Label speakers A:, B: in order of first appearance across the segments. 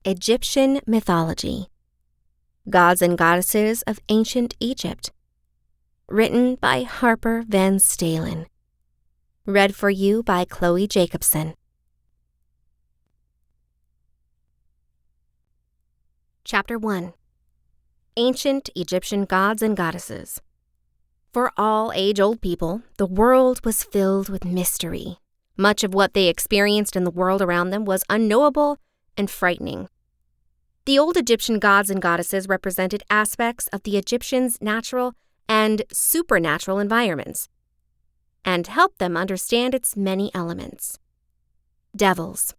A: Egyptian Mythology. Gods and Goddesses of Ancient Egypt. Written by Harper Van Stalen. Read for you by Chloe Jacobson. Chapter 1. Ancient Egyptian Gods and Goddesses. For all age-old people, the world was filled with mystery. Much of what they experienced in the world around them was unknowable and frightening. The old Egyptian gods and goddesses represented aspects of the Egyptians' natural and supernatural environments, and helped them understand its many elements. Devils.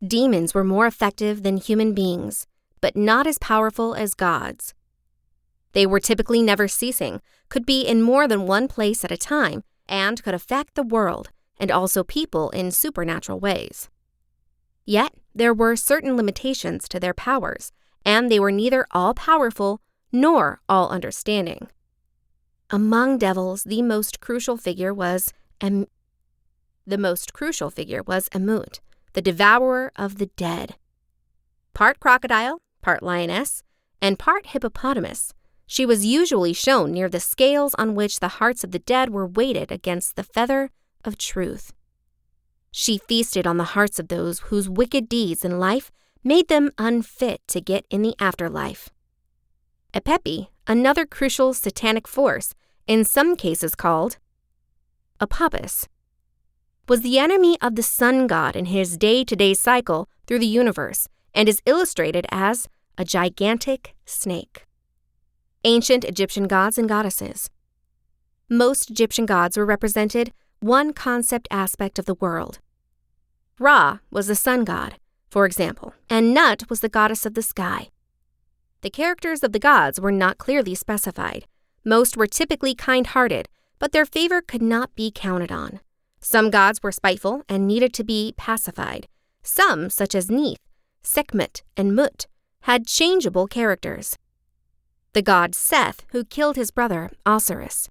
A: Demons were more effective than human beings, but not as powerful as gods. They were typically never ceasing, could be in more than one place at a time, and could affect the world and also people in supernatural ways. Yet, there were certain limitations to their powers, and they were neither all-powerful nor all-understanding. Among devils, the most crucial figure was Amut, the devourer of the dead. Part crocodile, part lioness, and part hippopotamus, she was usually shown near the scales on which the hearts of the dead were weighted against the feather of truth. She feasted on the hearts of those whose wicked deeds in life made them unfit to get in the afterlife. Apepi, another crucial satanic force, in some cases called Apapus, was the enemy of the sun god in his day-to-day cycle through the universe and is illustrated as a gigantic snake. Ancient Egyptian gods and goddesses. Most Egyptian gods were represented one concept aspect of the world. Ra was the sun god, for example, and Nut was the goddess of the sky. The characters of the gods were not clearly specified. Most were typically kind-hearted, but their favor could not be counted on. Some gods were spiteful and needed to be pacified. Some, such as Neith, Sekhmet, and Mut, had changeable characters. The god Seth, who killed his brother, Osiris,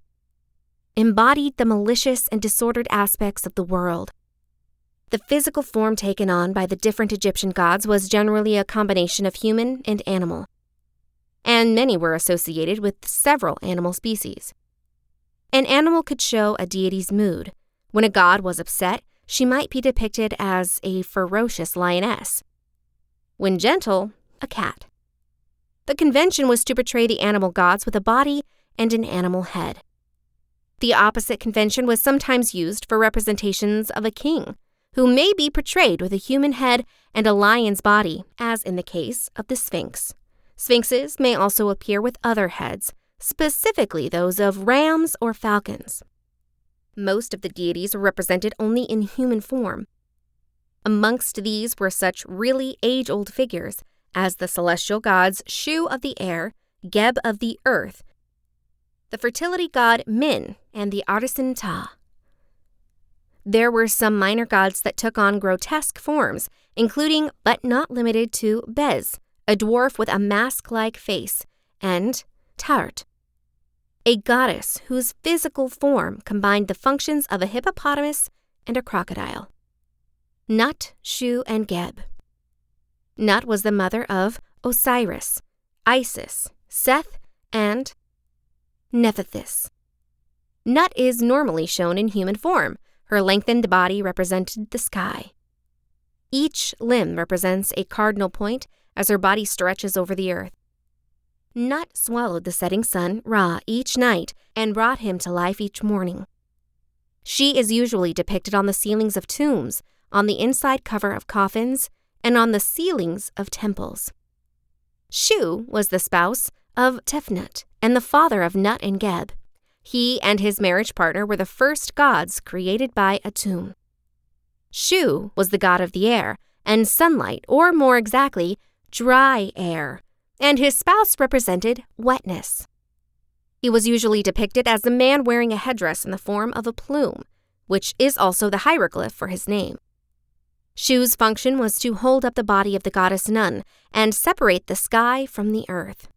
A: embodied the malicious and disordered aspects of the world. The physical form taken on by the different Egyptian gods was generally a combination of human and animal, and many were associated with several animal species. An animal could show a deity's mood. When a god was upset, she might be depicted as a ferocious lioness. When gentle, a cat. The convention was to portray the animal gods with a body and an animal head. The opposite convention was sometimes used for representations of a king, who may be portrayed with a human head and a lion's body, as in the case of the Sphinx. Sphinxes may also appear with other heads, specifically those of rams or falcons. Most of the deities were represented only in human form. Amongst these were such really age-old figures as the celestial gods Shu of the air, Geb of the earth, the fertility god Min, and the artisan Ta. There were some minor gods that took on grotesque forms, including but not limited to Bez, a dwarf with a mask-like face, and Tart, a goddess whose physical form combined the functions of a hippopotamus and a crocodile. Nut, Shu, and Geb. Nut was the mother of Osiris, Isis, Seth, and Nephthys. Nut is normally shown in human form. Her lengthened body represented the sky. Each limb represents a cardinal point as her body stretches over the earth. Nut swallowed the setting sun, Ra, each night and brought him to life each morning. She is usually depicted on the ceilings of tombs, on the inside cover of coffins, and on the ceilings of temples. Shu was the spouse of Tefnut and the father of Nut and Geb. He and his marriage partner were the first gods created by Atum. Shu was the god of the air and sunlight, or more exactly, dry air, and his spouse represented wetness. He was usually depicted as a man wearing a headdress in the form of a plume, which is also the hieroglyph for his name. Shu's function was to hold up the body of the goddess Nun and separate the sky from the earth.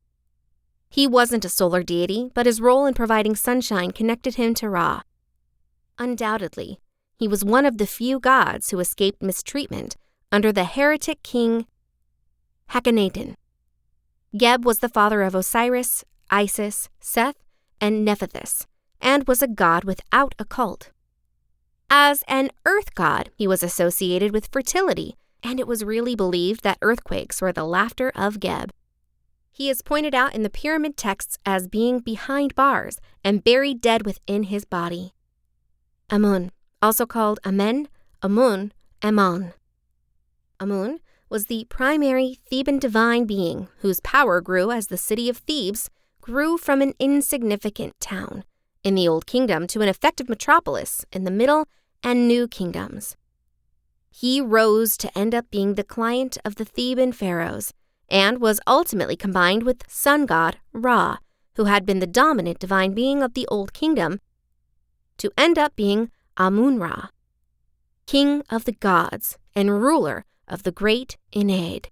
A: He wasn't a solar deity, but his role in providing sunshine connected him to Ra. Undoubtedly, he was one of the few gods who escaped mistreatment under the heretic king Akhenaten. Geb was the father of Osiris, Isis, Seth, and Nephthys, and was a god without a cult. As an earth god, he was associated with fertility, and it was really believed that earthquakes were the laughter of Geb. He is pointed out in the pyramid texts as being behind bars and buried dead within his body. Amun, also called Amen, Amun, Amon. Amun was the primary Theban divine being whose power grew as the city of Thebes grew from an insignificant town in the Old Kingdom to an effective metropolis in the Middle and New Kingdoms. He rose to end up being the client of the Theban pharaohs and was ultimately combined with sun god Ra, who had been the dominant divine being of the Old Kingdom, to end up being Amun-Ra, king of the gods and ruler of the great Ennead.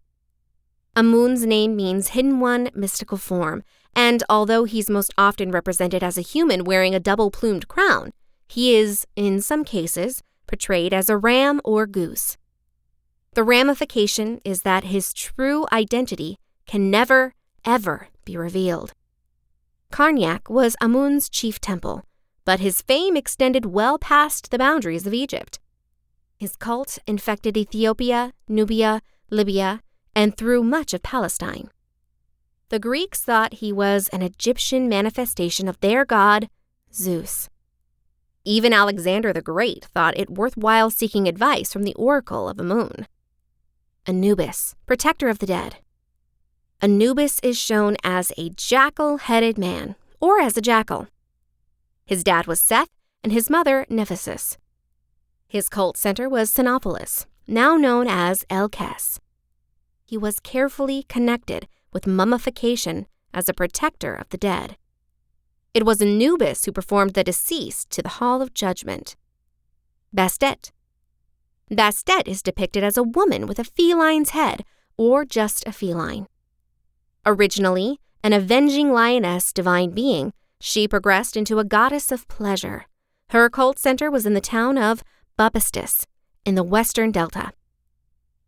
A: Amun's name means hidden one, mystical form, and although he's most often represented as a human wearing a double-plumed crown, he is, in some cases, portrayed as a ram or goose. The ramification is that his true identity can never, ever be revealed. Karnak was Amun's chief temple, but his fame extended well past the boundaries of Egypt. His cult infected Ethiopia, Nubia, Libya, and through much of Palestine. The Greeks thought he was an Egyptian manifestation of their god, Zeus. Even Alexander the Great thought it worthwhile seeking advice from the oracle of Amun. Anubis, protector of the dead. Anubis is shown as a jackal-headed man, or as a jackal. His dad was Seth, and his mother, Nephthys. His cult center was Sinopolis, now known as El-Kes. He was carefully connected with mummification as a protector of the dead. It was Anubis who performed the deceased to the Hall of Judgment. Bastet. Bastet is depicted as a woman with a feline's head, or just a feline. Originally an avenging lioness divine being, she progressed into a goddess of pleasure. Her cult center was in the town of Bubastis in the western delta.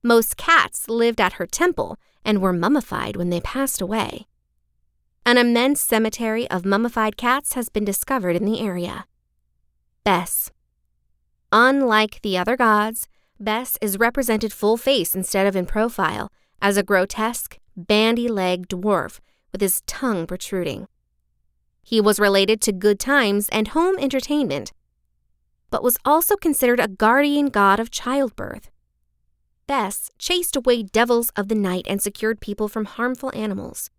A: Most cats lived at her temple and were mummified when they passed away. An immense cemetery of mummified cats has been discovered in the area. Bes. Unlike the other gods, Bes is represented full face instead of in profile as a grotesque, bandy-legged dwarf with his tongue protruding. He was related to good times and home entertainment, but was also considered a guardian god of childbirth. Bes chased away devils of the night and secured people from harmful animals.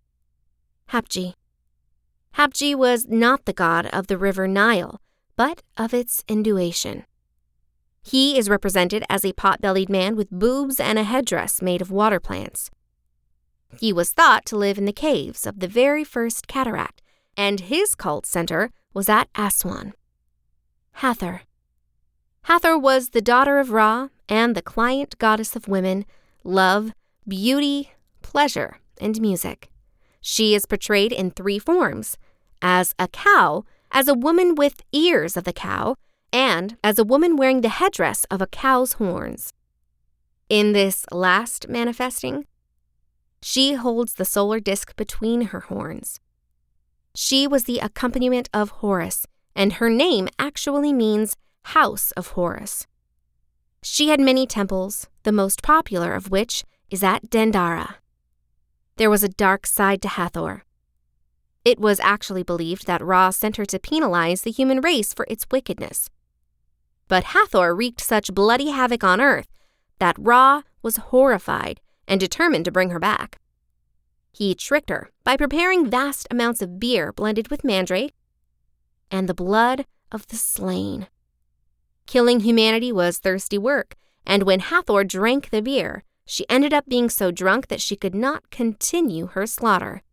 A: Hapji. Hapji was not the god of the river Nile, but of its induation. He is represented as a pot-bellied man with boobs and a headdress made of water plants. He was thought to live in the caves of the very first cataract, and his cult center was at Aswan. Hathor. Hathor was the daughter of Ra and the client goddess of women, love, beauty, pleasure, and music. She is portrayed in three forms: as a cow, as a woman with ears of the cow, and as a woman wearing the headdress of a cow's horns. In this last manifesting, she holds the solar disk between her horns. She was the accompaniment of Horus, and her name actually means House of Horus. She had many temples, the most popular of which is at Dendara. There was a dark side to Hathor. It was actually believed that Ra sent her to penalize the human race for its wickedness. But Hathor wreaked such bloody havoc on Earth that Ra was horrified and determined to bring her back. He tricked her by preparing vast amounts of beer blended with mandrake and the blood of the slain. Killing humanity was thirsty work, and when Hathor drank the beer, she ended up being so drunk that she could not continue her slaughter.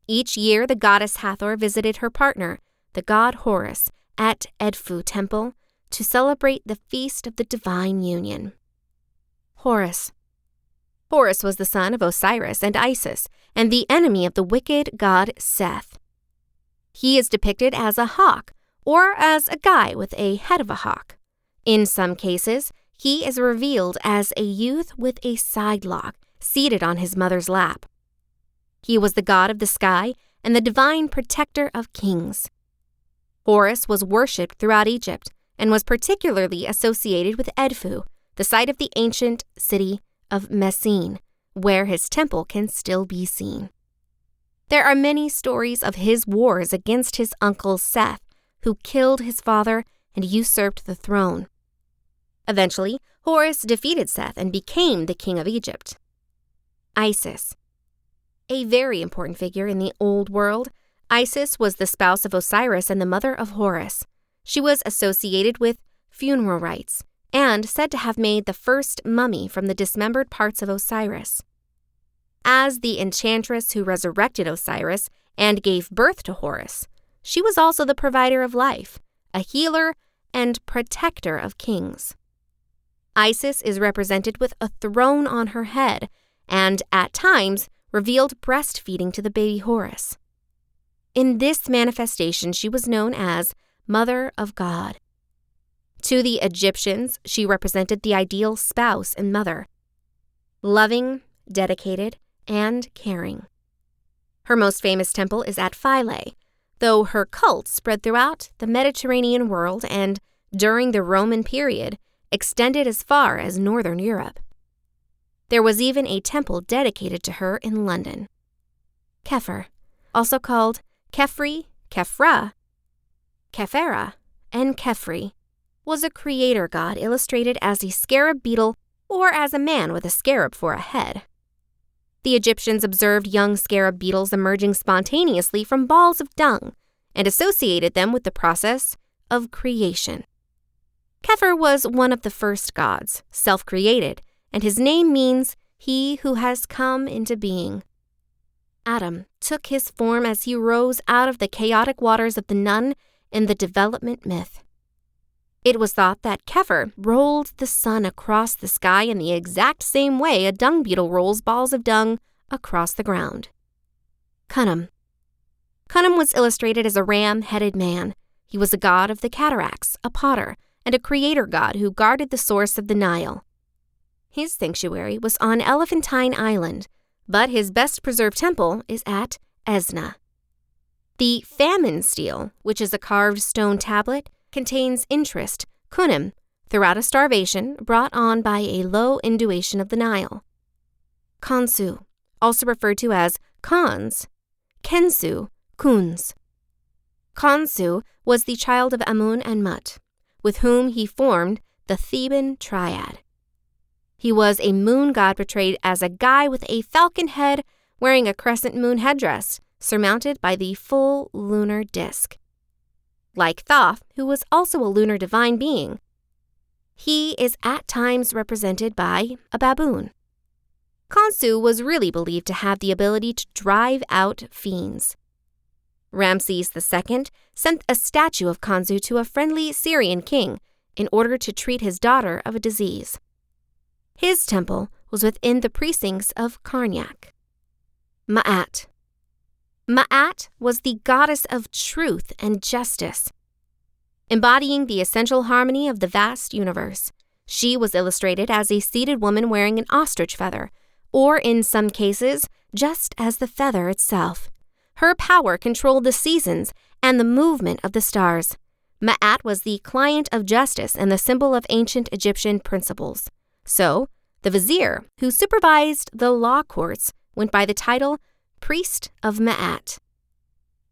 A: Each year, the goddess Hathor visited her partner, the god Horus, at Edfu Temple to celebrate the feast of the divine union. Horus. Horus was the son of Osiris and Isis, and the enemy of the wicked god Seth. He is depicted as a hawk or as a guy with a head of a hawk. In some cases, he is revealed as a youth with a sidelock seated on his mother's lap. He was the god of the sky and the divine protector of kings. Horus was worshipped throughout Egypt and was particularly associated with Edfu, the site of the ancient city of Messene, where his temple can still be seen. There are many stories of his wars against his uncle Seth, who killed his father and usurped the throne. Eventually, Horus defeated Seth and became the king of Egypt. Isis. A very important figure in the Old World, Isis was the spouse of Osiris and the mother of Horus. She was associated with funeral rites and said to have made the first mummy from the dismembered parts of Osiris. As the enchantress who resurrected Osiris and gave birth to Horus, she was also the provider of life, a healer, and protector of kings. Isis is represented with a throne on her head and, at times, revealed breastfeeding to the baby Horus. In this manifestation, she was known as Mother of God. To the Egyptians, she represented the ideal spouse and mother, loving, dedicated, and caring. Her most famous temple is at Philae, though her cult spread throughout the Mediterranean world and, during the Roman period, extended as far as northern Europe. There was even a temple dedicated to her in London. Khefer, also called Khepri, Khefra, Khefera, and Khepri, was a creator god illustrated as a scarab beetle or as a man with a scarab for a head. The Egyptians observed young scarab beetles emerging spontaneously from balls of dung and associated them with the process of creation. Khefer was one of the first gods, self-created, and his name means he who has come into being. Adam took his form as he rose out of the chaotic waters of the Nun in the development myth. It was thought that Khefer rolled the sun across the sky in the exact same way a dung beetle rolls balls of dung across the ground. Khnum. Khnum was illustrated as a ram-headed man. He was a god of the cataracts, a potter, and a creator god who guarded the source of the Nile. His sanctuary was on Elephantine Island, but his best-preserved temple is at Esna. The famine stele, which is a carved stone tablet, contains interest, kunim, throughout a starvation brought on by a low inundation of the Nile. Khonsu, also referred to as Khons, Khensu, Khuns. Khonsu was the child of Amun and Mut, with whom he formed the Theban triad. He was a moon god portrayed as a guy with a falcon head wearing a crescent moon headdress surmounted by the full lunar disk. Like Thoth, who was also a lunar divine being, he is at times represented by a baboon. Khonsu was really believed to have the ability to drive out fiends. Ramses II sent a statue of Khonsu to a friendly Syrian king in order to treat his daughter of a disease. His temple was within the precincts of Karnak. Ma'at. Ma'at was the goddess of truth and justice. Embodying the essential harmony of the vast universe, she was illustrated as a seated woman wearing an ostrich feather, or in some cases, just as the feather itself. Her power controlled the seasons and the movement of the stars. Ma'at was the client of justice and the symbol of ancient Egyptian principles. So, the vizier, who supervised the law courts, went by the title Priest of Ma'at.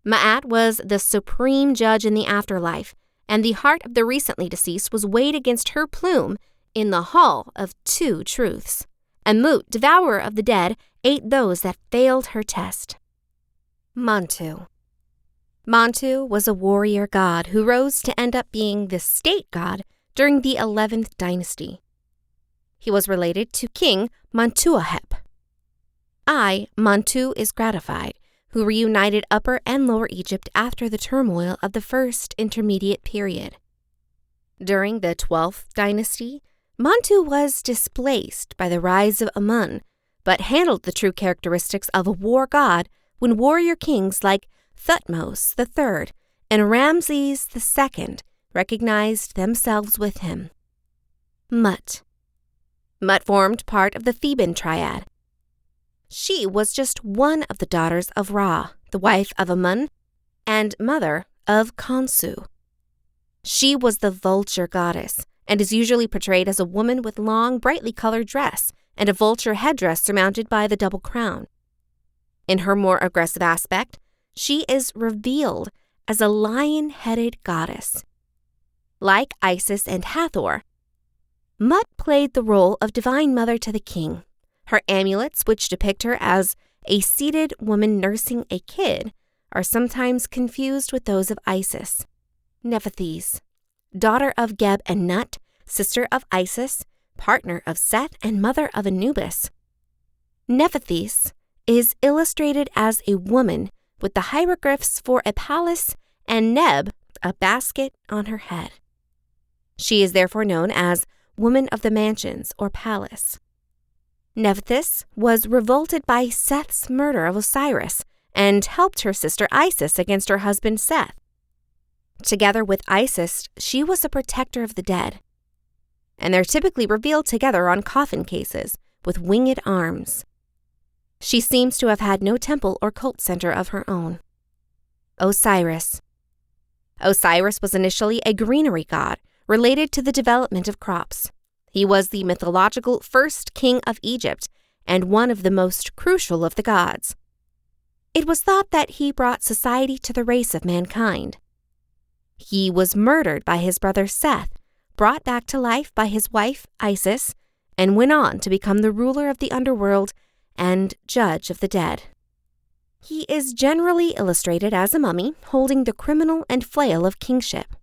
A: Ma'at was the supreme judge in the afterlife, and the heart of the recently deceased was weighed against her plume in the Hall of Two Truths. And Mut, devourer of the dead, ate those that failed her test. Montu. Montu was a warrior god who rose to end up being the state god during the 11th dynasty. He was related to King Montuahep. Montu is gratified, who reunited Upper and Lower Egypt after the turmoil of the First Intermediate Period. During the 12th dynasty, Montu was displaced by the rise of Amun, but handled the true characteristics of a war god when warrior kings like Thutmose III and Ramses II recognized themselves with him. Mut. Mut formed part of the Theban triad. She was just one of the daughters of Ra, the wife of Amun, and mother of Khonsu. She was the vulture goddess and is usually portrayed as a woman with long, brightly colored dress and a vulture headdress surmounted by the double crown. In her more aggressive aspect, she is revealed as a lion-headed goddess. Like Isis and Hathor, Mut played the role of divine mother to the king. Her amulets, which depict her as a seated woman nursing a kid, are sometimes confused with those of Isis. Nephthys, daughter of Geb and Nut, sister of Isis, partner of Seth, and mother of Anubis. Nephthys is illustrated as a woman with the hieroglyphs for a palace and Neb, a basket on her head. She is therefore known as Woman of the Mansions or Palace. Nephthys was revolted by Seth's murder of Osiris and helped her sister Isis against her husband Seth. Together with Isis, she was a protector of the dead, and they're typically revealed together on coffin cases with winged arms. She seems to have had no temple or cult center of her own. Osiris. Osiris was initially a greenery god related to the development of crops. He was the mythological first king of Egypt and one of the most crucial of the gods. It was thought that he brought society to the race of mankind. He was murdered by his brother Seth, brought back to life by his wife Isis, and went on to become the ruler of the underworld and judge of the dead. He is generally illustrated as a mummy holding the criminal and flail of kingship.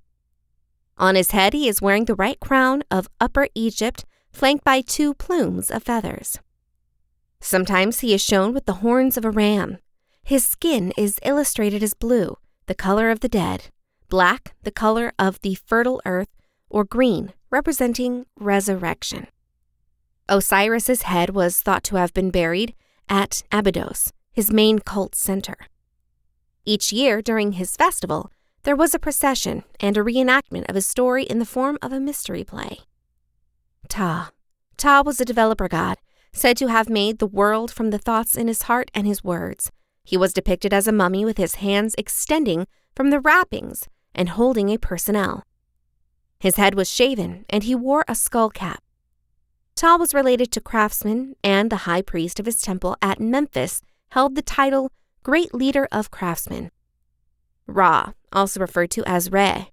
A: On his head he is wearing the right crown of Upper Egypt, flanked by 2 plumes of feathers. Sometimes he is shown with the horns of a ram. His skin is illustrated as blue, the color of the dead, black, the color of the fertile earth, or green, representing resurrection. Osiris's head was thought to have been buried at Abydos, his main cult center. Each year during his festival, there was a procession and a reenactment of his story in the form of a mystery play. Ptah. Ptah was a developer god, said to have made the world from the thoughts in his heart and his words. He was depicted as a mummy with his hands extending from the wrappings and holding a personnel. His head was shaven, and he wore a skull cap. Ptah was related to craftsmen, and the high priest of his temple at Memphis held the title Great Leader of Craftsmen. Ra, also referred to as Re.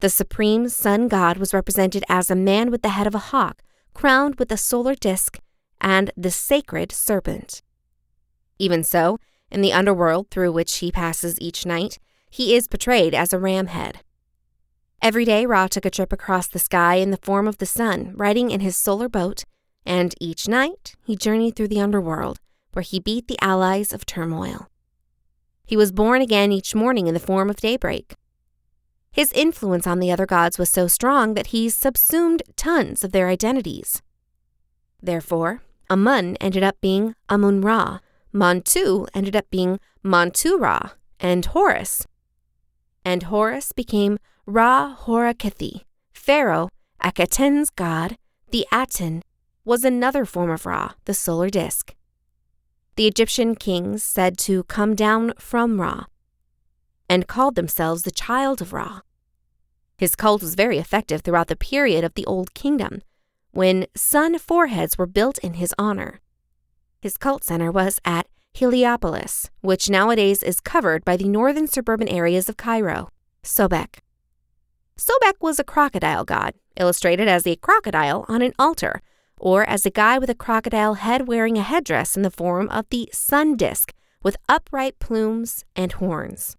A: The supreme sun god was represented as a man with the head of a hawk, crowned with a solar disk, and the sacred serpent. Even so, in the underworld through which he passes each night, he is portrayed as a ram head. Every day, Ra took a trip across the sky in the form of the sun, riding in his solar boat, and each night he journeyed through the underworld, where he beat the allies of turmoil. He was born again each morning in the form of daybreak. His influence on the other gods was so strong that he subsumed tons of their identities. Therefore, Amun ended up being Amun-Ra, Montu ended up being Montu-Ra, and Horus became Ra-Horakethi. Pharaoh, Akhenaten's god, the Aten, was another form of Ra, the solar disk. The Egyptian kings said to come down from Ra and called themselves the child of Ra. His cult was very effective throughout the period of the Old Kingdom, when sun foreheads were built in his honor. His cult center was at Heliopolis, which nowadays is covered by the northern suburban areas of Cairo, Sobek. Sobek was a crocodile god, illustrated as a crocodile on an altar, or as a guy with a crocodile head wearing a headdress in the form of the sun disk with upright plumes and horns.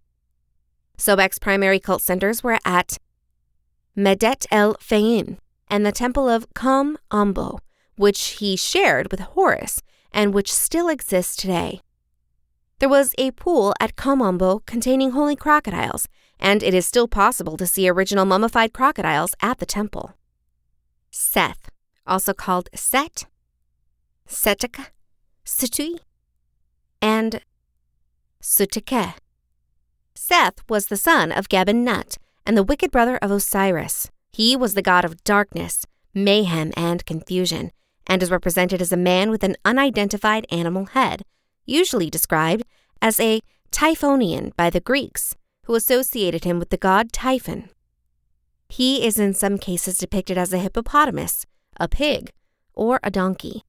A: Sobek's primary cult centers were at Medet el Fayim and the temple of Kom Ombo, which he shared with Horus and which still exists today. There was a pool at Kom Ombo containing holy crocodiles, and it is still possible to see original mummified crocodiles at the temple. Seth, also called Set, Setek, Sutui, and Sutike. Seth was the son of Geb and Nut, and the wicked brother of Osiris. He was the god of darkness, mayhem, and confusion, and is represented as a man with an unidentified animal head, usually described as a Typhonian by the Greeks, who associated him with the god Typhon. He is in some cases depicted as a hippopotamus, a pig, or a donkey.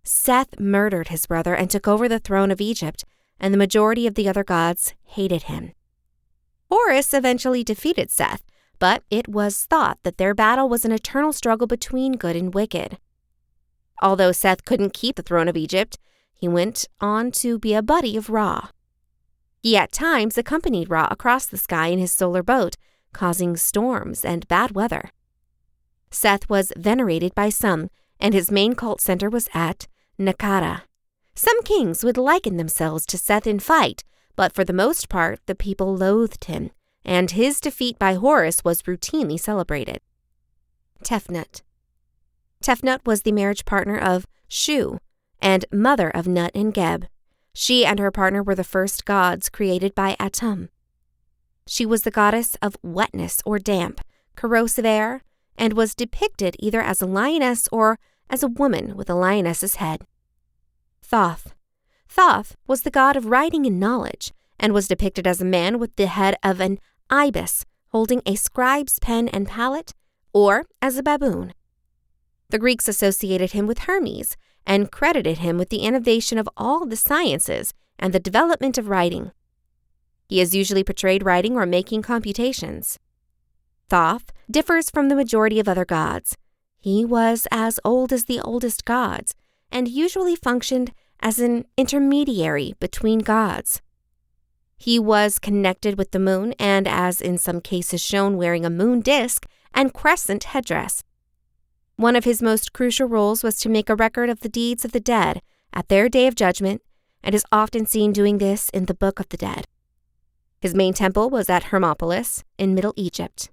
A: Seth murdered his brother and took over the throne of Egypt, and the majority of the other gods hated him. Horus eventually defeated Seth, but it was thought that their battle was an eternal struggle between good and wicked. Although Seth couldn't keep the throne of Egypt, he went on to be a buddy of Ra. He at times accompanied Ra across the sky in his solar boat, causing storms and bad weather. Seth was venerated by some, and his main cult center was at Nakara. Some kings would liken themselves to Seth in fight, but for the most part, the people loathed him, and his defeat by Horus was routinely celebrated. Tefnut. Tefnut was the marriage partner of Shu and mother of Nut and Geb. She and her partner were the first gods created by Atum. She was the goddess of wetness or damp, corrosive air, and was depicted either as a lioness or as a woman with a lioness's head. Thoth. Thoth was the god of writing and knowledge, and was depicted as a man with the head of an ibis holding a scribe's pen and palette, or as a baboon. The Greeks associated him with Hermes and credited him with the innovation of all the sciences and the development of writing. He is usually portrayed writing or making computations. Thoth differs from the majority of other gods. He was as old as the oldest gods, and usually functioned as an intermediary between gods. He was connected with the moon and, as in some cases shown, wearing a moon disk and crescent headdress. One of his most crucial roles was to make a record of the deeds of the dead at their day of judgment, and is often seen doing this in the Book of the Dead. His main temple was at Hermopolis in Middle Egypt.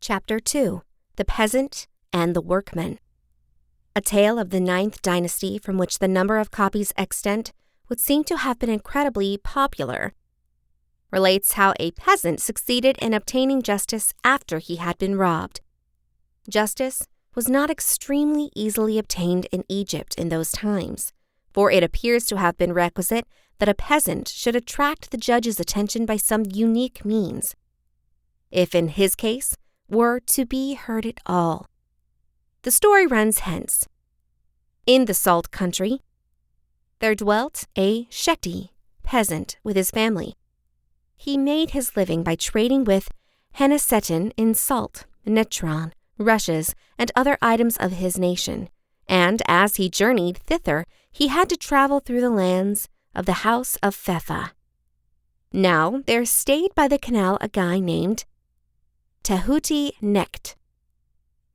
A: Chapter 2. The Peasant and the Workman. A tale of the 9th dynasty from which the number of copies extant would seem to have been incredibly popular, relates how a peasant succeeded in obtaining justice after he had been robbed. Justice was not extremely easily obtained in Egypt in those times, for it appears to have been requisite that a peasant should attract the judge's attention by some unique means, if in his case were to be heard at all. The story runs hence. In the Salt country, there dwelt a Shekti peasant with his family. He made his living by trading with Hennesetin in salt, netron, rushes, and other items of his nation, and as he journeyed thither, he had to travel through the lands of the house of Phefa. Now there stayed by the canal a guy named Tehuti Necht,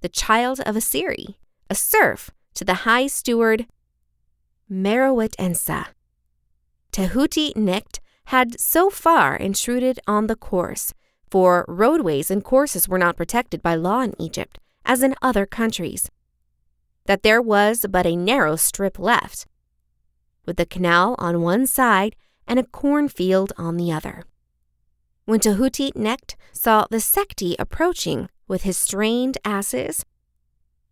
A: the child of Asiri, a serf to the high steward Merowit Ensa. Tehuti Necht had so far intruded on the course, for roadways and courses were not protected by law in Egypt, as in other countries, that there was but a narrow strip left, with the canal on one side and a cornfield on the other. When Tehuti Necht saw the Sekti approaching with his strained asses,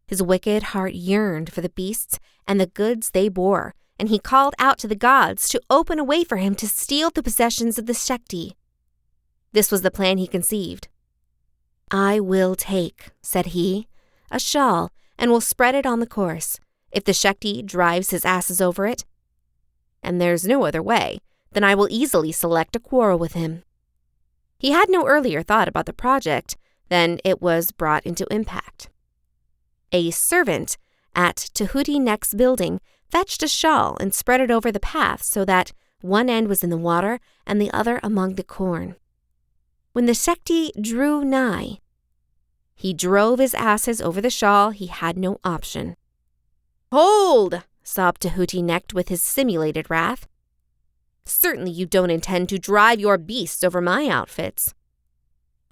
A: his wicked heart yearned for the beasts and the goods they bore, and he called out to the gods to open a way for him to steal the possessions of the Sekti. This was the plan he conceived. "I will take," said he, "a shawl and will spread it on the course, if the Sekti drives his asses over it. And there's no other way, then I will easily select a quarrel with him." He had no earlier thought about the project than it was brought into impact. A servant at Tehuti Necht's building fetched a shawl and spread it over the path so that one end was in the water and the other among the corn. When the Sekti drew nigh, he drove his asses over the shawl. He had no option. "Hold!" sobbed Tehuti Necht with his simulated wrath. "Certainly you don't intend to drive your beasts over my outfits."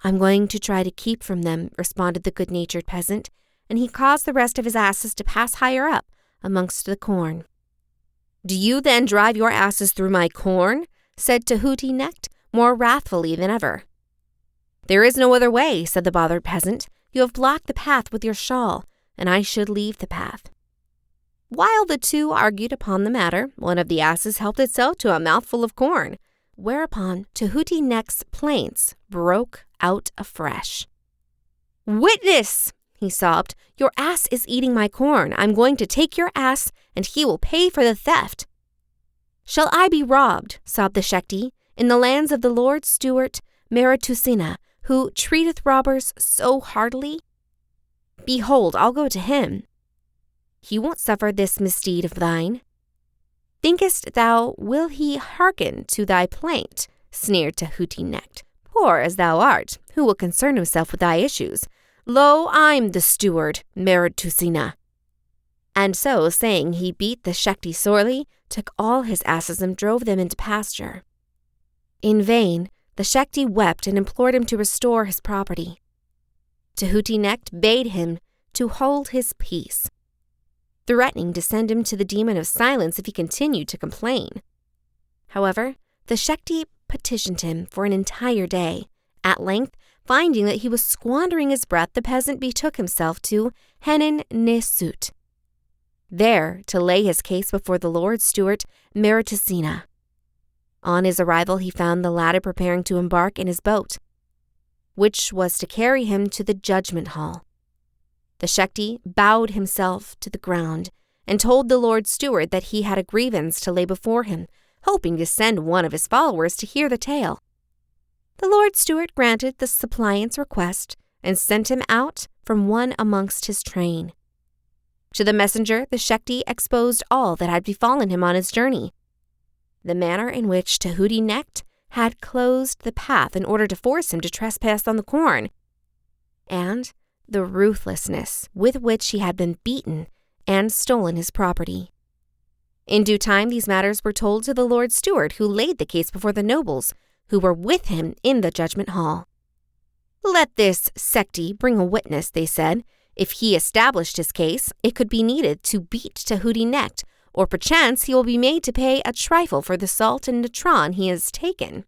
A: "I'm going to try to keep from them," responded the good-natured peasant, and he caused the rest of his asses to pass higher up amongst the corn. "Do you then drive your asses through my corn?" said Tahuti-Necht, more wrathfully than ever. "There is no other way," said the bothered peasant. "You have blocked the path with your shawl, and I should leave the path." While the two argued upon the matter, one of the asses helped itself to a mouthful of corn, whereupon Tahuti-Necht's plaints broke out afresh. "Witness!" he sobbed. "Your ass is eating my corn. I'm going to take your ass, and he will pay for the theft." "Shall I be robbed," sobbed the Shekti, "in the lands of the Lord Stewart Meritusina, who treateth robbers so heartily? Behold, I'll go to him. He won't suffer this misdeed of thine." "Thinkest thou will he hearken to thy plaint?" sneered Tahuti-Necht. "Poor as thou art, who will concern himself with thy issues? Lo, I'm the steward, Meritusina." And so saying, he beat the Shekti sorely, took all his asses and drove them into pasture. In vain, the Shekti wept and implored him to restore his property. Tahuti-Necht bade him to hold his peace, threatening to send him to the demon of silence if he continued to complain. However, the Shekti petitioned him for an entire day. At length, finding that he was squandering his breath, the peasant betook himself to Henin-Nesut, there to lay his case before the Lord Stewart Meritusina. On his arrival, he found the latter preparing to embark in his boat, which was to carry him to the judgment hall. The Shekti bowed himself to the ground and told the Lord Steward that he had a grievance to lay before him, hoping to send one of his followers to hear the tale. The Lord Steward granted the suppliant's request and sent him out from one amongst his train. To the messenger, the Shekti exposed all that had befallen him on his journey, the manner in which Tahuti-Necht had closed the path in order to force him to trespass on the corn, and the ruthlessness with which he had been beaten and stolen his property. In due time, these matters were told to the Lord Steward, who laid the case before the nobles, who were with him in the judgment hall. "Let this Shekti bring a witness," they said. "If he established his case, it could be needed to beat Tahuti-Necht, or perchance he will be made to pay a trifle for the salt and natron he has taken."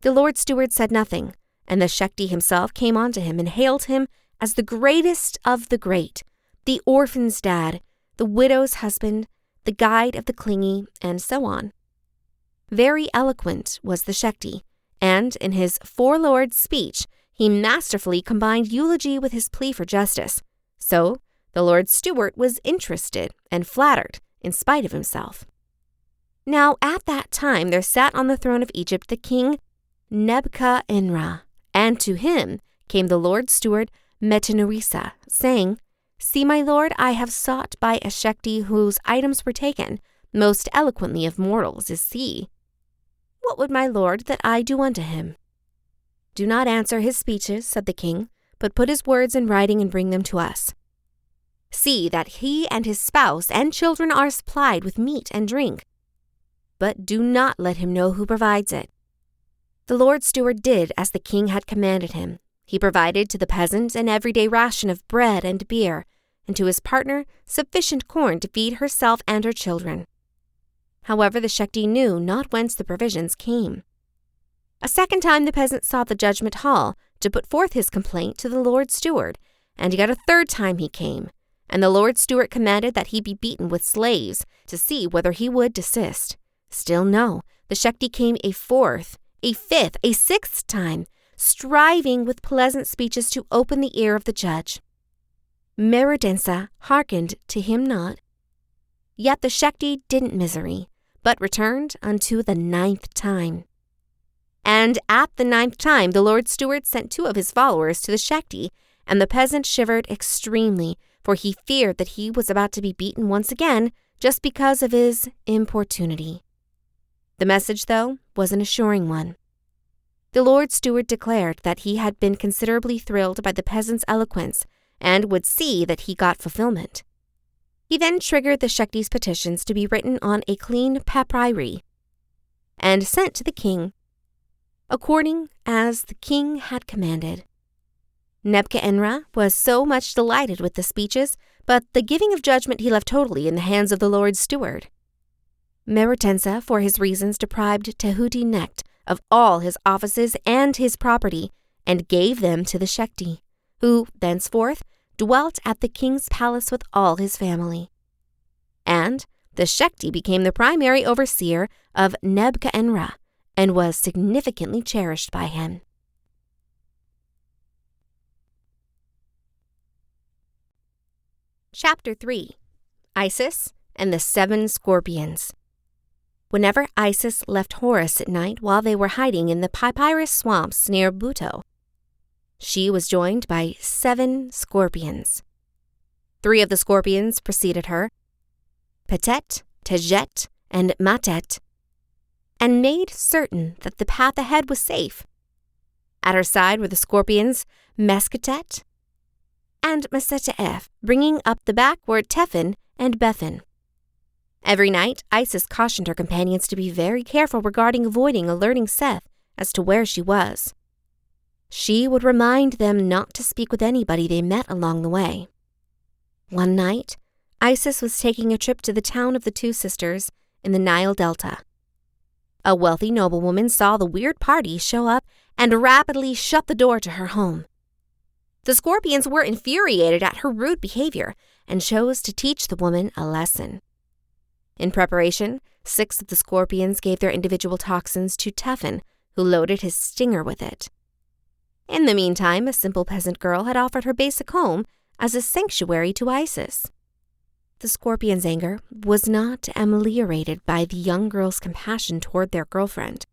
A: The Lord Steward said nothing, and the Shekti himself came on to him and hailed him as the greatest of the great, the orphan's dad, the widow's husband, the guide of the clingy, and so on. Very eloquent was the Shekti, and in his forlorn speech he masterfully combined eulogy with his plea for justice. So the Lord Steward was interested and flattered in spite of himself. Now at that time there sat on the throne of Egypt the king Nebuchadnezzar, and to him came the Lord Steward Metanerissa, saying, "See, my lord, I have sought by a Shekti whose items were taken, most eloquently of mortals is he. What would my lord that I do unto him?" "Do not answer his speeches," said the king, "but put his words in writing and bring them to us. See that he and his spouse and children are supplied with meat and drink, but do not let him know who provides it." The Lord Steward did as the king had commanded him. He provided to the peasant an everyday ration of bread and beer, and to his partner sufficient corn to feed herself and her children. However, the Shekti knew not whence the provisions came. A second time the peasant sought the judgment hall to put forth his complaint to the Lord Steward, and yet a third time he came, and the Lord Steward commanded that he be beaten with slaves to see whether he would desist. Still no, the Shekti came a fourth, a fifth, a sixth time, striving with pleasant speeches to open the ear of the judge. Meridensa hearkened to him not. Yet the Shekti didn't misery, but returned unto the 9th time. And at the 9th time the Lord Steward sent 2 of his followers to the Shekti, and the peasant shivered extremely, for he feared that he was about to be beaten once again just because of his importunity. The message, though, was an assuring one. The Lord Steward declared that he had been considerably thrilled by the peasant's eloquence and would see that he got fulfillment. He then triggered the Shekti's petitions to be written on a clean papyri and sent to the king, according as the king had commanded. Nebuchadnezzar was so much delighted with the speeches, but the giving of judgment he left totally in the hands of the Lord's steward. Meretensa, for his reasons, deprived Tehuti-Necht of all his offices and his property, and gave them to the Shekti, who thenceforth dwelt at the king's palace with all his family. And the Shekti became the primary overseer of Nebuchadnezzar and was significantly cherished by him. Chapter 3. Isis and the 7 Scorpions. Whenever Isis left Horus at night while they were hiding in the papyrus swamps near Buto, she was joined by 7 scorpions. 3 of the scorpions preceded her, Petet, Tejet, and Matet, and made certain that the path ahead was safe. At her side were the scorpions Mesketet and Meseteef. Bringing up the back were Tephin and Bethin. Every night, Isis cautioned her companions to be very careful regarding avoiding alerting Seth as to where she was. She would remind them not to speak with anybody they met along the way. One night, Isis was taking a trip to the town of the 2 sisters in the Nile Delta. A wealthy noblewoman saw the weird party show up and rapidly shut the door to her home. The scorpions were infuriated at her rude behavior and chose to teach the woman a lesson. In preparation, 6 of the scorpions gave their individual toxins to Tephin, who loaded his stinger with it. In the meantime, a simple peasant girl had offered her basic home as a sanctuary to Isis. The scorpion's anger was not ameliorated by the young girl's compassion toward their girlfriend,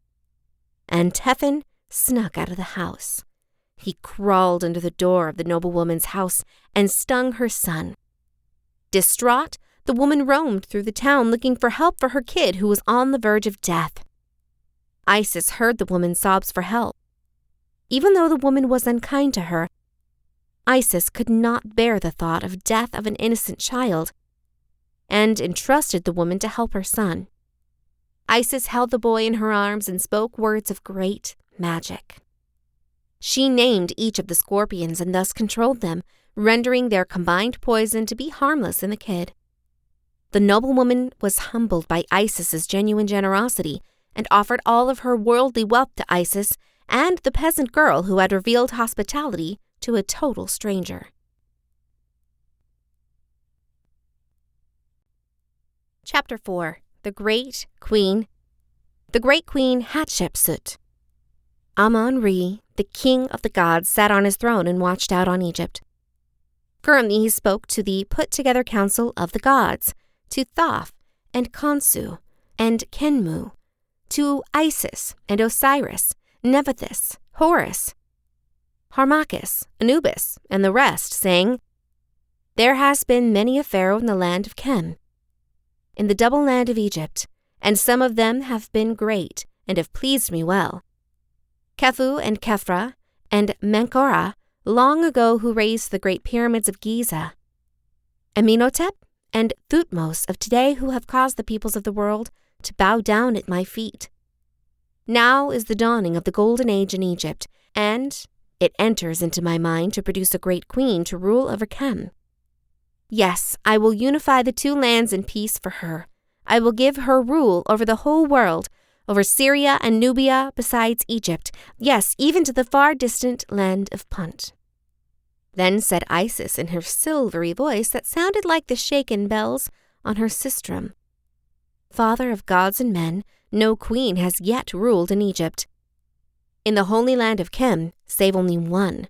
A: and Tephin snuck out of the house. He crawled under the door of the noblewoman's house and stung her son. Distraught, the woman roamed through the town looking for help for her kid who was on the verge of death. Isis heard the woman's sobs for help. Even though the woman was unkind to her, Isis could not bear the thought of death of an innocent child and entrusted the woman to help her son. Isis held the boy in her arms and spoke words of great magic. She named each of the scorpions and thus controlled them, rendering their combined poison to be harmless in the kid. The noblewoman was humbled by Isis's genuine generosity and offered all of her worldly wealth to Isis and the peasant girl who had revealed hospitality to a total stranger. Chapter 4. The Great Queen Hatshepsut. Amon-Re, the king of the gods, sat on his throne and watched out on Egypt. Currently he spoke to the put-together council of the gods, to Thoth and Khonsu and Kenmu, to Isis and Osiris, Nephthys, Horus, Harmachis, Anubis, and the rest, saying, "There has been many a pharaoh in the land of Chem, in the double land of Egypt, and some of them have been great and have pleased me well. Khefu and Khepra and Menkaura long ago who raised the great pyramids of Giza, Amenhotep and Thutmose of today who have caused the peoples of the world to bow down at my feet. Now is the dawning of the golden age in Egypt, and it enters into my mind to produce a great queen to rule over Chem. Yes, I will unify the 2 lands in peace for her. I will give her rule over the whole world, over Syria and Nubia besides Egypt, yes, even to the far distant land of Punt." Then said Isis in her silvery voice that sounded like the shaken bells on her sistrum, "Father of gods and men, no queen has yet ruled in Egypt. In the holy land of Chem, save only one.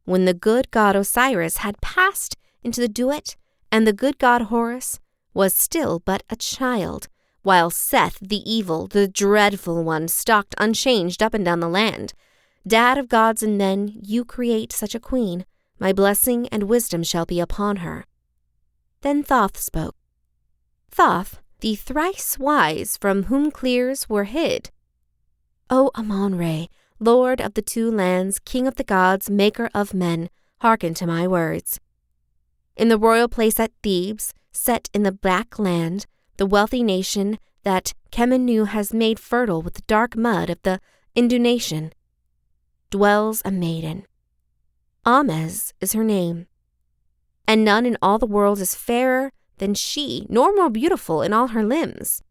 A: When the good god Osiris had passed into the Duat, and the good god Horus was still but a child, while Seth the evil, the dreadful one, stalked unchanged up and down the land. Dad of gods and men, you create such a queen. My blessing and wisdom shall be upon her." Then Thoth spoke. Thoth, the thrice wise from whom clears were hid. "O Amon-Re, Lord of the 2 lands, King of the gods, Maker of men, hearken to my words. In the royal place at Thebes, set in the Black Land, the wealthy nation that Khemenu has made fertile with the dark mud of the Indunation, dwells a maiden. Ahmes is her name. And none in all the world is fairer than she, nor more beautiful in all her limbs.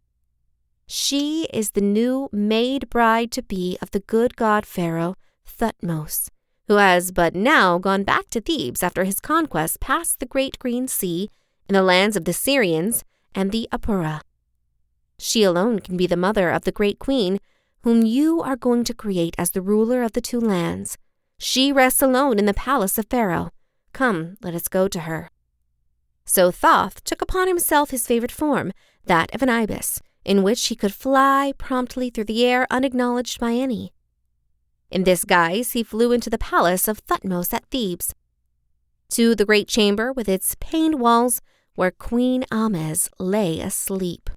A: She is the new maid bride-to-be of the good god Pharaoh Thutmose, who has but now gone back to Thebes after his conquest past the Great Green Sea in the lands of the Syrians and the Apura. She alone can be the mother of the great queen, whom you are going to create as the ruler of the two lands. She rests alone in the palace of Pharaoh. Come, let us go to her." So Thoth took upon himself his favorite form, that of an ibis, in which he could fly promptly through the air unacknowledged by any. In this guise he flew into the palace of Thutmose at Thebes, to the great chamber with its paned walls where Queen Ahmes lay asleep.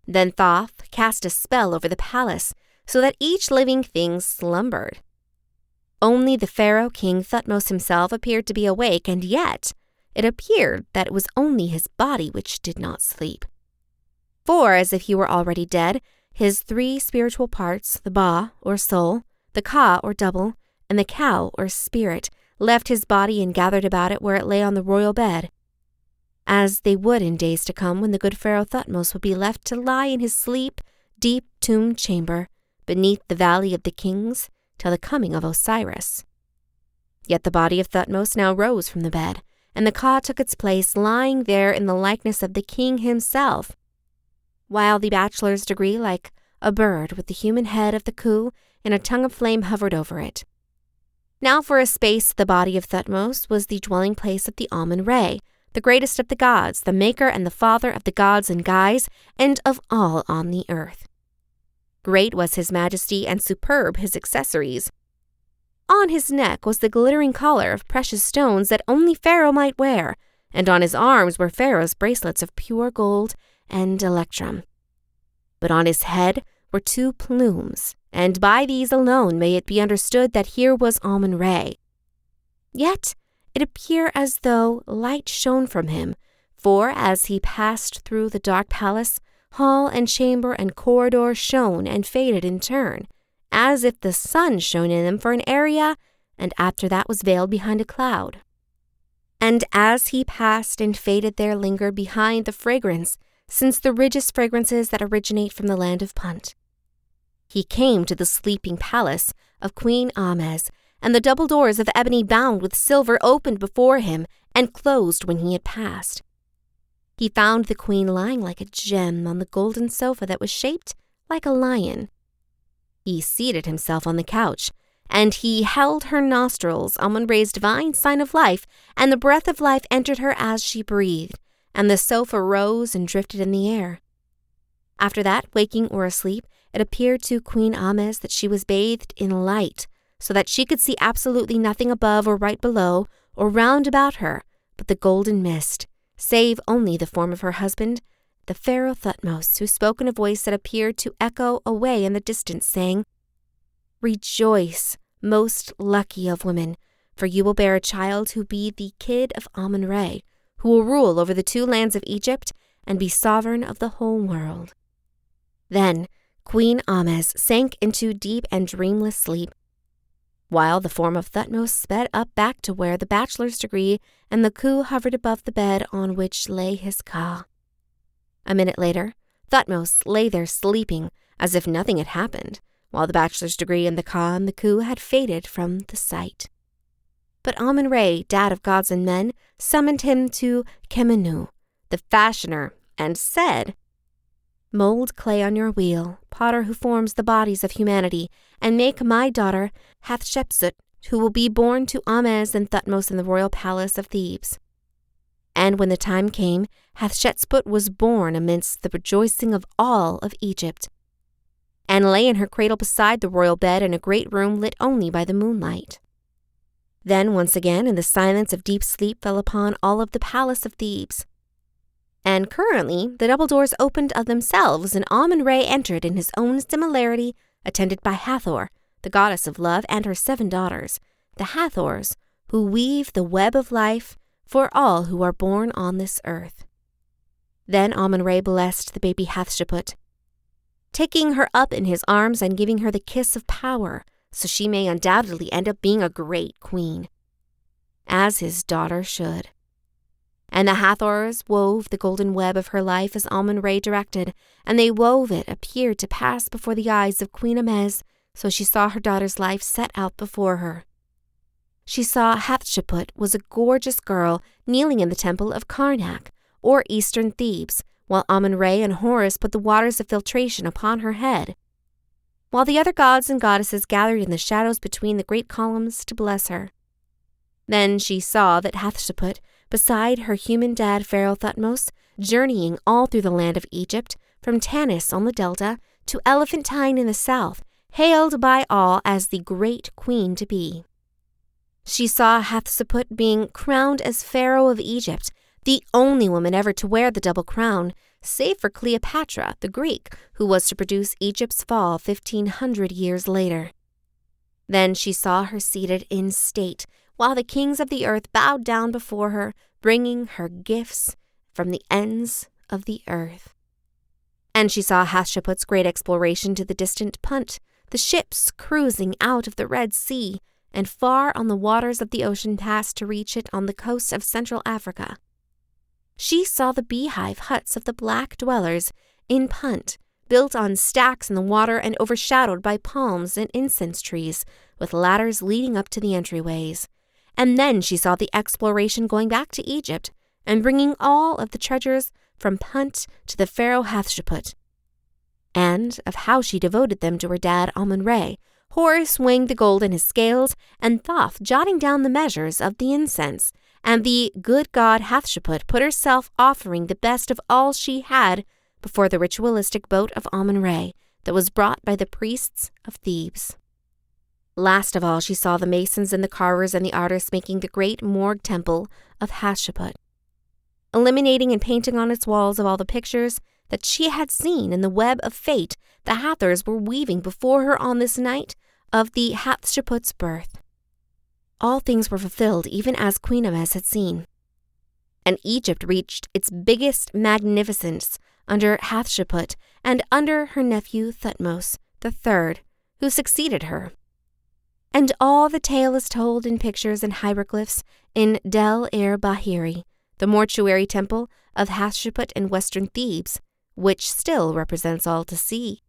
A: Then Thoth cast a spell over the palace so that each living thing slumbered. Only the pharaoh king Thutmose himself appeared to be awake, and yet it appeared that it was only his body which did not sleep. For, as if he were already dead, his three spiritual parts, the ba, or soul, the ka, or double, and the cow, or spirit, left his body and gathered about it where it lay on the royal bed, as they would in days to come when the good Pharaoh Thutmose would be left to lie in his sleep, deep tomb chamber, beneath the Valley of the Kings, till the coming of Osiris. Yet the body of Thutmose now rose from the bed, and the ka took its place, lying there in the likeness of the king himself, while the bachelor's degree, like a bird with the human head of the ku and a tongue of flame, hovered over it. Now for a space the body of Thutmose was the dwelling place of the Amun-Re, the greatest of the gods, the maker and the father of the gods and guys, and of all on the earth. Great was his majesty and superb his accessories. On his neck was the glittering collar of precious stones that only Pharaoh might wear, and on his arms were Pharaoh's bracelets of pure gold and electrum. But on his head were two plumes, and by these alone may it be understood that here was Amun-Re. Yet it appeared as though light shone from him, for as he passed through the dark palace, hall and chamber and corridor shone and faded in turn, as if the sun shone in them for an area, and after that was veiled behind a cloud. And as he passed and faded there lingered behind the fragrance, since the richest fragrances that originate from the land of Punt. He came to the sleeping palace of Queen Ahmes, and the double doors of ebony bound with silver opened before him and closed when he had passed. He found the queen lying like a gem on the golden sofa that was shaped like a lion. He seated himself on the couch, and he held her nostrils, Amun-Re's divine sign of life, and the breath of life entered her as she breathed, and the sofa rose and drifted in the air. After that, waking or asleep, it appeared to Queen Ahmes that she was bathed in light, so that she could see absolutely nothing above or right below or round about her but the golden mist, save only the form of her husband, the Pharaoh Thutmose, who spoke in a voice that appeared to echo away in the distance, saying, "Rejoice, most lucky of women, for you will bear a child who be the kid of Amun-Re, who will rule over the two lands of Egypt and be sovereign of the whole world." Then Queen Ahmes sank into deep and dreamless sleep, while the form of Thutmose sped up back to where the bachelor's degree and the ku hovered above the bed on which lay his ka. A minute later, Thutmose lay there sleeping as if nothing had happened, while the bachelor's degree and the ka and the ku had faded from the sight. But Amun-Re, dad of gods and men, summoned him to Kemenu, the fashioner, and said, "Mold clay on your wheel, potter who forms the bodies of humanity, and make my daughter Hatshepsut, who will be born to Ahmes and Thutmose in the royal palace of Thebes." And when the time came, Hatshepsut was born amidst the rejoicing of all of Egypt, and lay in her cradle beside the royal bed in a great room lit only by the moonlight. Then once again, in the silence of deep sleep fell upon all of the palace of Thebes. And currently, the double doors opened of themselves, and Amun-Re entered in his own similarity, attended by Hathor, the goddess of love, and her 7 daughters, the Hathors, who weave the web of life for all who are born on this earth. Then Amun-Re blessed the baby Hatshepsut, taking her up in his arms and giving her the kiss of power, so she may undoubtedly end up being a great queen. as his daughter should. And the Hathors wove the golden web of her life as Amun-Re directed, and they wove it appeared to pass before the eyes of Queen Amez, so she saw her daughter's life set out before her. She saw Hatshepsut was a gorgeous girl kneeling in the temple of Karnak, or eastern Thebes, while Amun-Re and Horus put the waters of filtration upon her head, while the other gods and goddesses gathered in the shadows between the great columns to bless her. Then she saw that Hatshepsut, beside her human dad Pharaoh Thutmose, journeying all through the land of Egypt, from Tanis on the delta to Elephantine in the south, hailed by all as the great queen-to-be. She saw Hatshepsut being crowned as Pharaoh of Egypt, the only woman ever to wear the double crown, save for Cleopatra, the Greek, who was to produce Egypt's fall 1,500 years later. Then she saw her seated in state, while the kings of the earth bowed down before her, bringing her gifts from the ends of the earth. And she saw Hatshepsut's great exploration to the distant Punt, the ships cruising out of the Red Sea, and far on the waters of the ocean past to reach it on the coast of Central Africa. She saw the beehive huts of the black dwellers in Punt, built on stacks in the water and overshadowed by palms and incense trees, with ladders leading up to the entryways. And then she saw the exploration going back to Egypt and bringing all of the treasures from Punt to the Pharaoh Hatshepsut, and of how she devoted them to her dad Amun-Re, Horus weighing the gold in his scales, and Thoth jotting down the measures of the incense, and the good god Hatshepsut put herself offering the best of all she had before the ritualistic boat of Amun-Re that was brought by the priests of Thebes. Last of all, she saw the masons and the carvers and the artists making the great morgue temple of Hatshepsut, eliminating and painting on its walls of all the pictures that she had seen in the web of fate the Hathors were weaving before her on this night of the Hatshepsut's birth. All things were fulfilled even as Queen Amez had seen. And Egypt reached its biggest magnificence under Hatshepsut and under her nephew Thutmose III, who succeeded her. And all the tale is told in pictures and hieroglyphs in Del-Ir-Bahiri, the mortuary temple of Hatshepsut in western Thebes, which still represents all to see.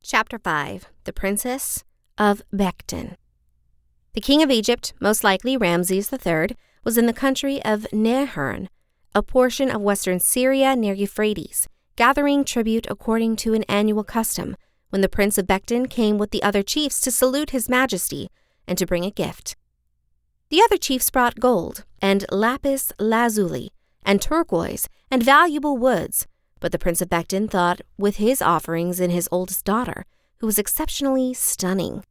A: Chapter 5. The Princess of Bektan. The king of Egypt, most likely Ramses III, was in the country of Nehern, a portion of western Syria near Euphrates, gathering tribute according to an annual custom, when the prince of Bektan came with the other chiefs to salute his majesty and to bring a gift. The other chiefs brought gold, and lapis lazuli, and turquoise, and valuable woods, but the prince of Bektan thought with his offerings in his oldest daughter, who was exceptionally stunning.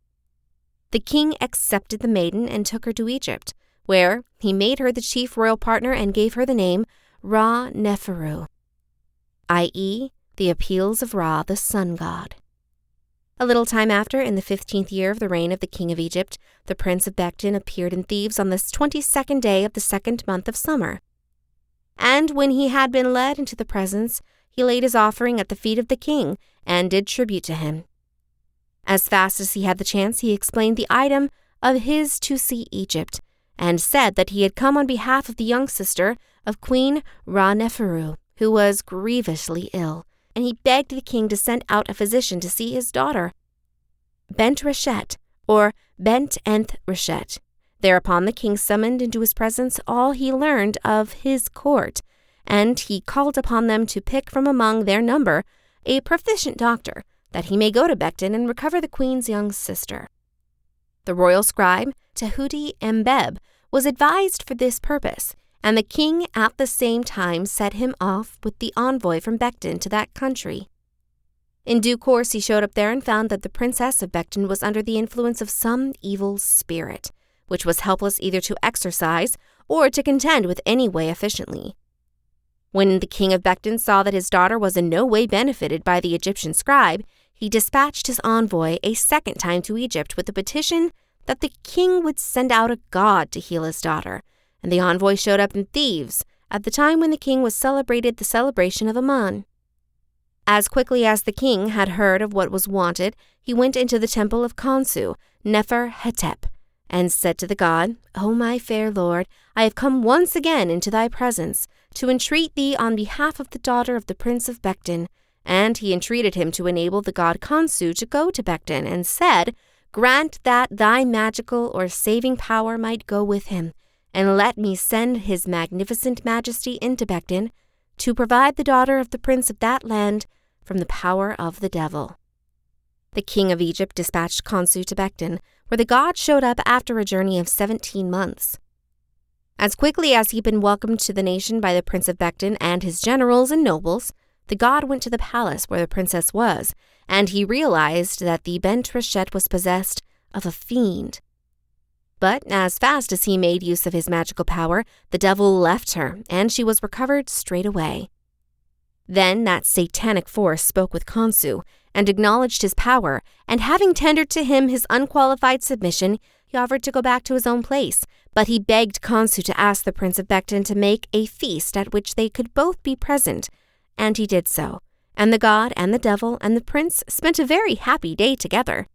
A: The king accepted the maiden and took her to Egypt, where he made her the chief royal partner and gave her the name Ra-Neferu, i.e., the appeals of Ra, the sun god. A little time after, in the 15th year of the reign of the king of Egypt, the prince of Bektan appeared in Thebes on the 22nd day of the 2nd month of summer. And when he had been led into the presence, he laid his offering at the feet of the king and did tribute to him. As fast as he had the chance, he explained the item of his to see Egypt, and said that he had come on behalf of the young sister of Queen Ra-Neferu, who was grievously ill, and he begged the king to send out a physician to see his daughter, Bent-Reshet, or Bent-Enth-Reshet. Thereupon the king summoned into his presence all he learned of his court, and he called upon them to pick from among their number a proficient doctor, that he may go to Bektan and recover the queen's young sister. The royal scribe, Tehudi-Embeb, was advised for this purpose, and the king at the same time set him off with the envoy from Bektan to that country. In due course he showed up there and found that the princess of Bektan was under the influence of some evil spirit, which was helpless either to exercise or to contend with any way efficiently. When the king of Bektan saw that his daughter was in no way benefited by the Egyptian scribe, he dispatched his envoy a second time to Egypt with a petition that the king would send out a god to heal his daughter, and the envoy showed up in Thebes at the time when the king was celebrated the celebration of Aman. As quickly as the king had heard of what was wanted, he went into the temple of Khonsu, Nefer-hetep, and said to the god, "O my fair lord, I have come once again into thy presence to entreat thee on behalf of the daughter of the prince of Becton." And he entreated him to enable the god Khonsu to go to Becton, and said, "Grant that thy magical or saving power might go with him, and let me send his magnificent majesty into Becton to provide the daughter of the prince of that land from the power of the devil." The king of Egypt dispatched Khonsu to Becton, where the god showed up after a journey of 17 months. As quickly as he'd been welcomed to the nation by the prince of Becton and his generals and nobles, the god went to the palace where the princess was, and he realized that the Bent Reshet was possessed of a fiend. But as fast as he made use of his magical power, the devil left her, and she was recovered straight away. Then that satanic force spoke with Khonsu and acknowledged his power, and having tendered to him his unqualified submission, he offered to go back to his own place, but he begged Khonsu to ask the prince of Becton to make a feast at which they could both be present, and he did so, and the god and the devil and the prince spent a very happy day together.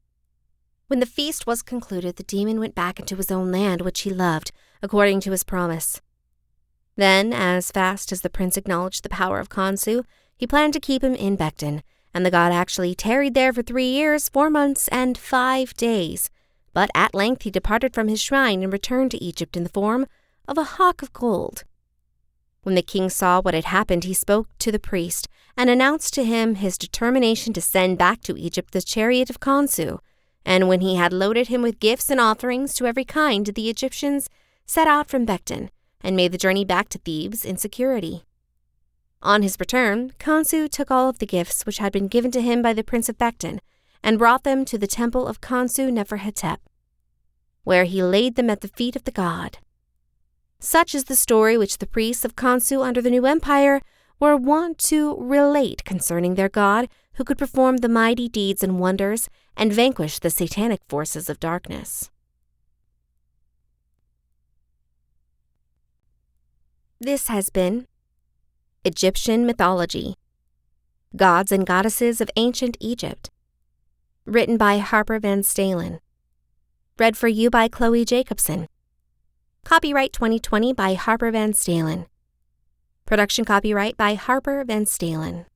A: When the feast was concluded, the demon went back into his own land, which he loved, according to his promise. Then, as fast as the prince acknowledged the power of Khonsu, he planned to keep him in Becton, and the god actually tarried there for 3 years, 4 months, and 5 days. But at length he departed from his shrine and returned to Egypt in the form of a hawk of gold. When the king saw what had happened, he spoke to the priest and announced to him his determination to send back to Egypt the chariot of Khonsu. And when he had loaded him with gifts and offerings to every kind, the Egyptians set out from Becton and made the journey back to Thebes in security. On his return, Khonsu took all of the gifts which had been given to him by the prince of Becton and brought them to the temple of Khonsu Nefer-hetep, where he laid them at the feet of the god. Such is the story which the priests of Khonsu under the new empire were wont to relate concerning their god, who could perform the mighty deeds and wonders and vanquish the satanic forces of darkness. This has been Egyptian Mythology, Gods and Goddesses of Ancient Egypt, written by Harper Van Stalen. Read for you by Chloe Jacobson. Copyright 2020 by Harper Van Stalen. Production copyright by Harper Van Stalen.